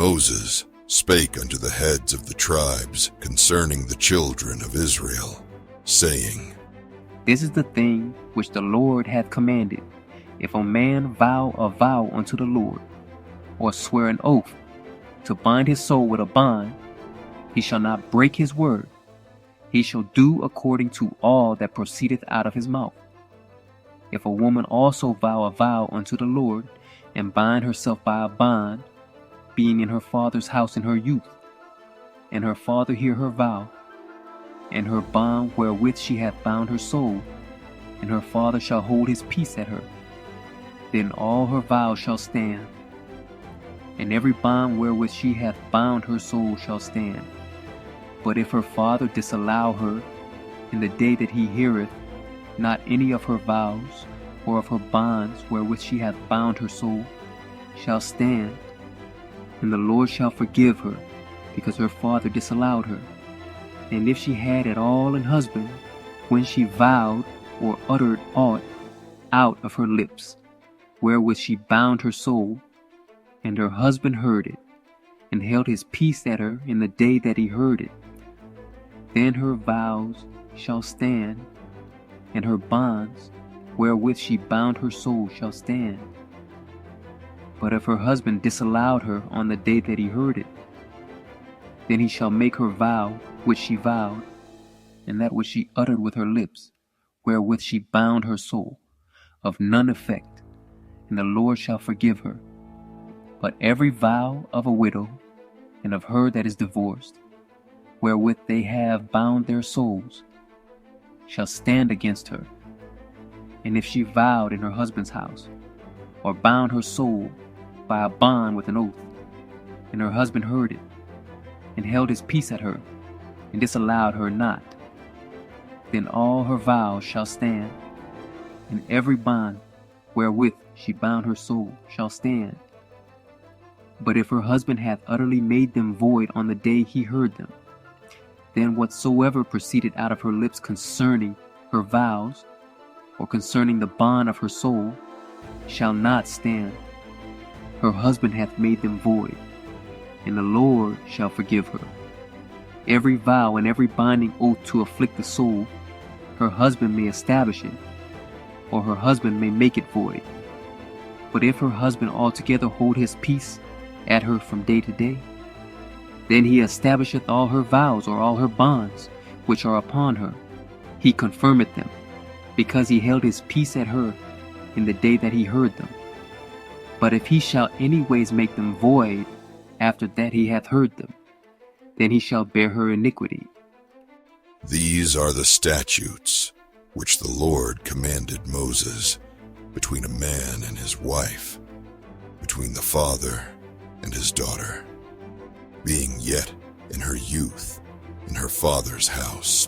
Moses spake unto the heads of the tribes concerning the children of Israel, saying, This is the thing which the Lord hath commanded. If a man vow a vow unto the Lord, or swear an oath, to bind his soul with a bond, he shall not break his word. He shall do according to all that proceedeth out of his mouth. If a woman also vow a vow unto the Lord, and bind herself by a bond, being in her father's house in her youth, and her father hear her vow, and her bond wherewith she hath bound her soul, and her father shall hold his peace at her, then all her vows shall stand, and every bond wherewith she hath bound her soul shall stand. But if her father disallow her in the day that he heareth not any of her vows or of her bonds wherewith she hath bound her soul, shall stand, and the Lord shall forgive her, because her father disallowed her. And if she had at all an husband, when she vowed or uttered aught out of her lips, wherewith she bound her soul, and her husband heard it, and held his peace at her in the day that he heard it, then her vows shall stand, and her bonds wherewith she bound her soul shall stand. But if her husband disallowed her on the day that he heard it, then he shall make her vow which she vowed, and that which she uttered with her lips, wherewith she bound her soul, of none effect, and the Lord shall forgive her. But every vow of a widow, and of her that is divorced, wherewith they have bound their souls, shall stand against her. And if she vowed in her husband's house, or bound her soul by a bond with an oath, and her husband heard it, and held his peace at her, and disallowed her not, then all her vows shall stand, and every bond wherewith she bound her soul shall stand. But if her husband hath utterly made them void on the day he heard them, then whatsoever proceeded out of her lips concerning her vows, or concerning the bond of her soul, shall not stand. Her husband hath made them void, and the Lord shall forgive her. Every vow and every binding oath to afflict the soul, her husband may establish it, or her husband may make it void. But if her husband altogether hold his peace at her from day to day, then he establisheth all her vows or all her bonds which are upon her. He confirmeth them, because he held his peace at her in the day that he heard them. But if he shall anyways make them void after that he hath heard them, then he shall bear her iniquity. These are the statutes which the Lord commanded Moses between a man and his wife, between the father and his daughter, being yet in her youth in her father's house.